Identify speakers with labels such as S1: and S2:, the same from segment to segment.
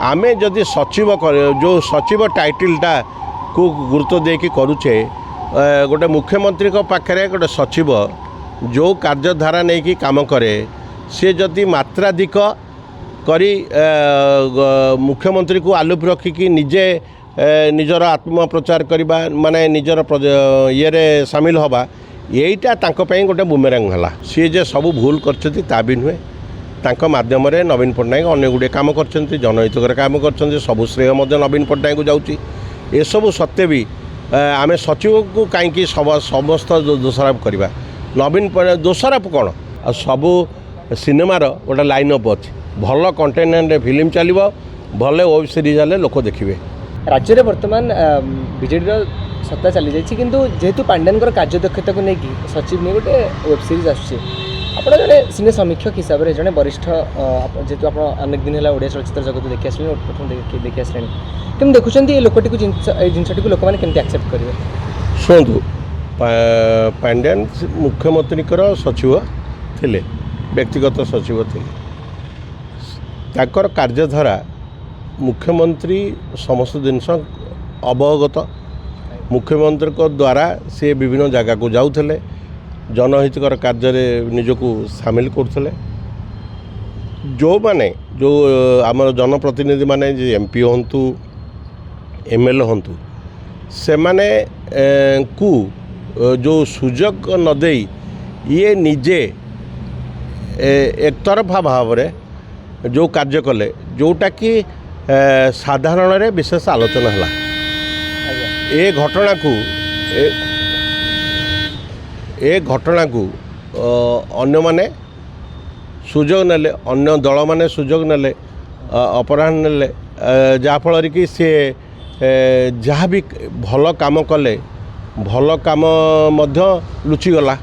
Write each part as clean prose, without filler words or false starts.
S1: आमे जदि सचिव जो सचिव टाइटलटा को गुरुत्व देकी करुचे गोटे मुख्यमंत्री पाखे गोटे सचिव जो कार्यधारा नहीं कि काम करे सी जदि मात्राधिक करी मुख्यमंत्री को आलुप रखिकी निजे निजर आत्म प्रचार करवा माने निजर ये सामिल हवा यहीटा गोटे बुमेरांग है सी जे सब भूल कर भी नुहे तांको माध्यम नवीन पट्टनायक अनेक गुड़े कम कर जनहितकर काम कर सबु श्रेय नवीन पट्टनायक को जाऊँगी एसबू सत्वे भी आम सचिव को कहीं समस्त दोषारोप करवा नवीन दोषारोप कौन आ सबू सिनेमार गोटे लाइन अप अच्छी भल कंटेन्ट फिल्म चलो भले वेब सीरीज हेल्ले लोक देखिए।
S2: राज्य में बर्तमान बीजेडी सत्ता चली जाइए किंतु जेहेतु पांड्यान कार्यदक्षता को लेकिन सचिव नहीं गोटे वेब सीरीज आसूँ आप जड़े सिने समीक्षक हिसाब से जड़े वरिष्ठ जेहेतु आप अनेक दिन है ओडिया चलचित्र जगत देखी आसले प्रथम देखी आसले कमी देखुं लोकटी जिनटी लोक मैंने केमती एक्सेप्ट करेंगे।
S1: शुणु पांड्यान मुख्यमंत्री सचिव थिले व्यक्तिगत सचिव थे ताकर कार्यधारा मुख्यमंत्री समस्त जिनस अवगत मुख्यमंत्री को द्वारा से विभिन्न जगह को जाऊले जनहितकर कार्य निजक सामिल करते जो माने जो आमर जनप्रतिनिधि माने एमपी हंतु एमएलए हंतु से माने को जो सुजोग न दे ये निजे एक तरफा भाव में जो कार्य कले जोटा कि साधारण विशेष आलोचना है ए घटना को अन्य माने सुजोग नेले अन्य दल माने सुजोग नेले अपराह्न नेले जहाँफल कि सी जहाँ भी भल काम कले भल काम लुचिगला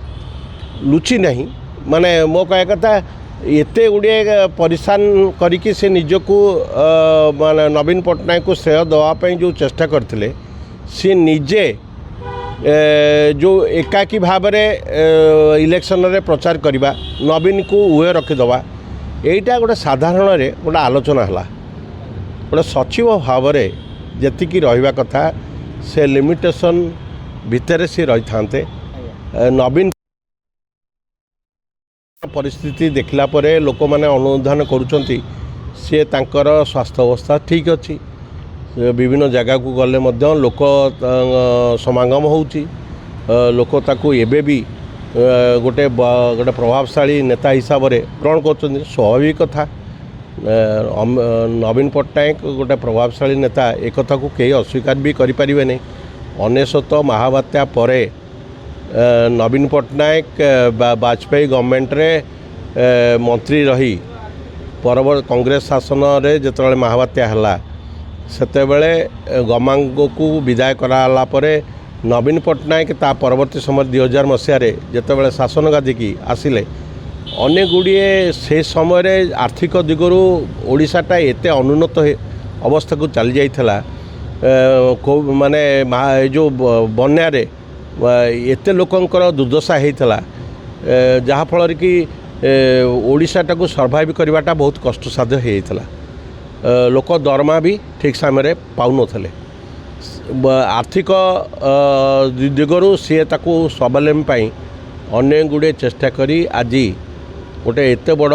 S1: लुचि नहीं माने मो कह कथा एते गुड़िए परिशान करिकी से निजको माने नवीन पट्टनायक को श्रेय देवाई जो चेष्टा करते सी निजे जो एकाकी भाव में इलेक्शन रे प्रचार करवा नवीन को उहे रखीदवा यहीटा गोटे साधारण गोटे आलोचना है गोटे सचिव भाव में जी रहा कथा से लिमिटेशन भितर सी रही था नवीन परिस्थिति देखला परे लोक मैंने अनुधान करुँच सी तांकर स्वास्थ्य अवस्था ठीक अच्छी विभिन्न जगह को गले मध्य लोक समागम होउची लोक ताकू एबे भी गोटे गोटे प्रभावशाली नेता हिसाब से ग्रहण कर स्वाभाविक कथा नवीन पट्टनायक गोटे प्रभावशाली नेता एक कथा को कई अस्वीकार भी करें नहीं 19 महाबात्या परे नवीन पट्टनायक वाजपेयी गवर्नमेंट रे मंत्री रही परवर्त कांग्रेस शासन रे जिते महाबात्या है सेते बेले गमांग को विदाय कराला परे नवीन पट्टनायक ता परवर्ती समय 2000 मसीह जिते शासन गादी की आसिले अनेक गुड़िए से समय आर्थिक दिगरू ओडिशाटा एते अनुन्नत अवस्था को चली जाइथला माने जो बन्या एते लोकंकर दुर्दशा होता जहाँफल कि ओडिशाटा को सर्वाइव करवाटा बहुत कष्टसाध्य होता लोक दरमा भी ठीक समय पाऊन आर्थिक दिगरू सी स्वावलम्बी अनेक गुड़े चेष्टा करी आज गोटे एत बड़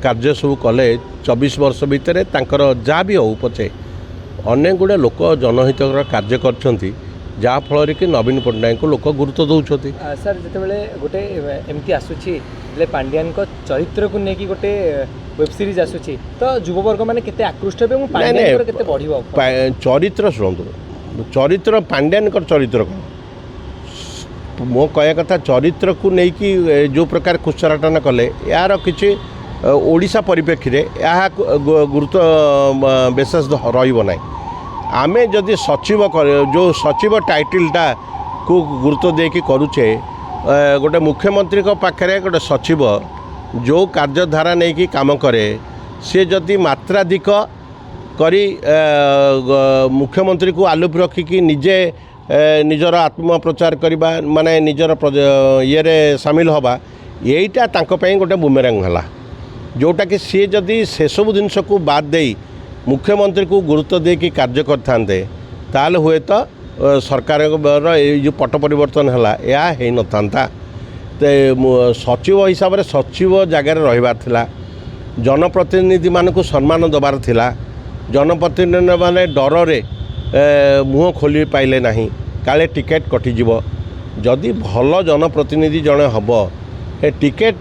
S1: कार्य सब कले 24 वर्ष भितर जहाँ भी हो पचे अनेक गुड़े लोक जनहितकर कार्य कर जहाँफल कि नवीन पट्टनायक को लोक गुरुत्व दौरान।
S2: सर जिते गोटे एमती आसूची पांड्यान को चरित्र को लेकिन गोटे वेब सीरीज आसूची तो युववर्ग मैंने केते आकृष्ट हेबे पांड्यान केते बढ़िबो
S1: चरित्र शुणु चरित्र पांड्यान चरित्र कौन मो कह कथा चरित्र को लेकिन जो प्रकार कुचराटन कले यार किसी ओडिशा परिप्रेक्षी यह गुरुत्व विशेष रही आमे जदि सचिव जो सचिव टाइटलटा को गुरुत्व देकी करुचे गोटे मुख्यमंत्री पाखे गोटे सचिव जो कार्यधारा नहीं कि काम करे सी जदि मात्राधिक करी मुख्यमंत्री को आलुप रखिकी निजे निजर आत्म प्रचार करवा माने निजर ये सामिल हवा यहीटा गोटे बुमेरांग है जोटाकि सी जदि से सब जिनस को बाद दे मुख्यमंत्री को गुरुत्व देकी कार्य करते ताल हुए तो सरकार जो पट परिवर्तन है यह हो न सचिव हिसाब से सचिव जगार रहीबार थिला जनप्रतिनिधि मानक सम्मान दबार थिला जनप्रतिनिधि माने डर रे मुँह खोली पाइले नहीं काले टिकेट कटिजिव जदि भल जनप्रतिनिधि जड़े हम ए टिकेट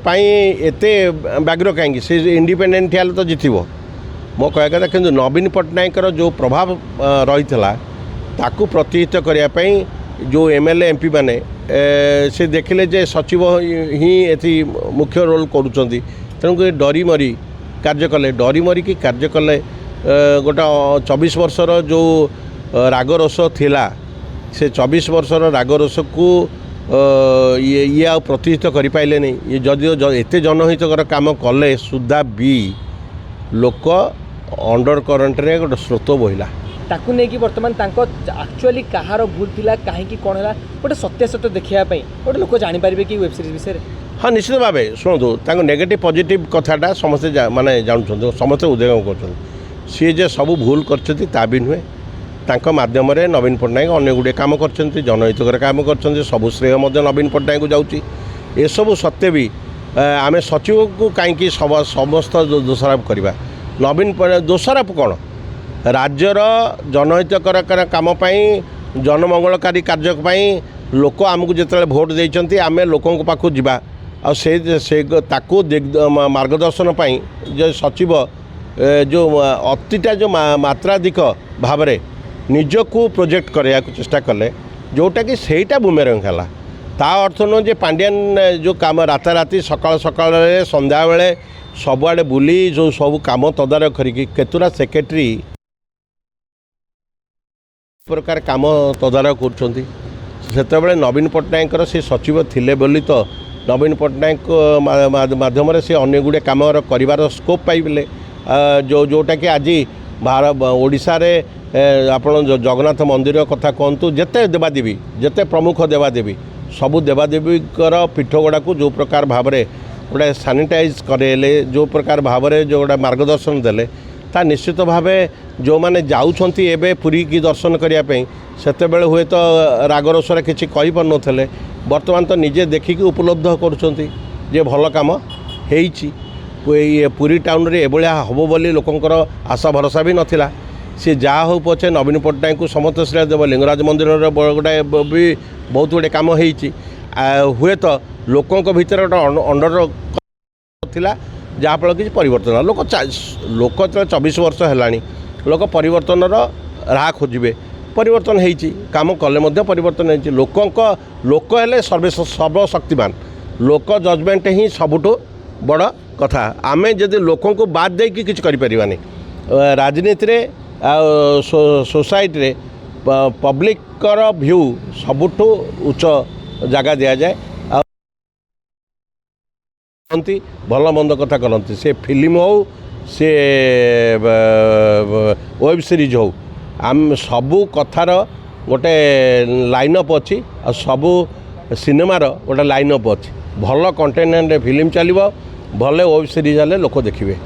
S1: पाई एते व्याग्र कहीं से इंडिपेंडेंट हेल्ले तो जितब मो कह कथा कि नवीन पट्टनायक जो प्रभाव रही ताकू प्रतिहित करने जो एमएलए एमपी माने से देखिले जे सचिव ही एथि मुख्य रोल करुँच तेणुक डरी मरी कार्य कले डरी मरी कि कार्य कले गोटा 24 वर्षर जो रागरोष थिला से 24 वर्षर रागरोष को ये आ प्रतिहित करें नहीं ये जदिओ एत जनहितकर काम कले सुधा भी लोक अंडर करंट रे गोटे स्रोत बहिला
S2: ताकू नहीं कि बर्तमान तांको एक्चुअली कहार भूल थिला काहे कौन है गोटे सत्यासत्य देखा गोटे लोक जापारे कि वेब सीरीज विषय
S1: हाँ निश्चित भाव शुणु नेगेटिव पॉजिटिव कथाटा समस्ते माने जानुं समस्ते उद्योग कर सी जे सब भूल कर भी नुहे तांको माध्यम रे नवीन पट्टनायक अनेक गुड़े काम कर जनहितकर काम कर सबू श्रेय नवीन पट्टनायक को जाऊँगी एसबू सत्वे भी आम सचिव को कहीं समस्त दोषारोप करवा नवीन दोषारोप कौन राज्यर जनहितकर काम जनमंगलकारी कार्यपाई लोक आमको जिते भोट देते आम लोकों पाखु जावा से मार्गदर्शन जो सचिव जो अतिटा जो मात्राधिक भाव निजको प्रोजेक्ट करने को चेष्टा कले जोटा कि सहीटा बुमेरंग है ता अर्थ नुह जे पांड्यान जो काम राताराति सकाल सकाल संध्या बेले सबुआड़े बुली जो सब काम तदारख करी केतुरा सेक्रेटरी प्रकार काम तदारख कर नवीन पट्टनायक से सचिव थिले बोली तो नवीन पट्टनायक माध्यम से अनेक गुड़े कम कर स्कोप पाइबे जो जोटा कि आज ओडिशा रे आपण जगन्नाथ मंदिर कथा कहतु जिते देवादेवी जिते प्रमुख देवादेवी सबू देवादेवीकर पीठ गुड़ा को जो प्रकार भाव में गोटे सानिटाइज करेले जो प्रकार भाव में जो गोटे मार्गदर्शन देले ता निश्चित भाव जो मैंने जाऊँगी एवं पुरी की दर्शन करने से हुए तो रागरोषर किसी कहीपर नथिले बर्तमान तो निजे देखिकी उपलब्ध कर भल काम होईची पुरी टाउन रे एभलिया हम बोली लोकंकर आशा भरोसा भी नथिला सी जहाँ हो पछे नवीन पट्टनायक को समस्त श्रेय देव लिंगराज मंदिर गोटे भी बहुत गुड़े कम हुए तो लोकों भितर गोटे अंडर थिला जहाँफल कि परिवर्तन लोक 24 वर्ष है लोक परिवर्तन राह खोजे परिवर्तन होती काम कले परिवर्तन होती लोक हेले सर्वशक्तिमान लोक जजमेंट ही सबुठु बड़ कथा आम जदि लोकों को बाद दे कि करें राजनीति रे सोसाइटी रे पब्लिक व्यू सबुठु उच्च जगह दि जाए भल मंद कथा करती से फिल्म हो से वेब सीरीज हो आम सबू कथार गोटे लाइनअप अच्छी आ सबू सिनेमार गोटे लाइनअप अच्छी भल कंटेंट फिल्म चलो भले वेब सीरीज हेल्ले लोक देखिए।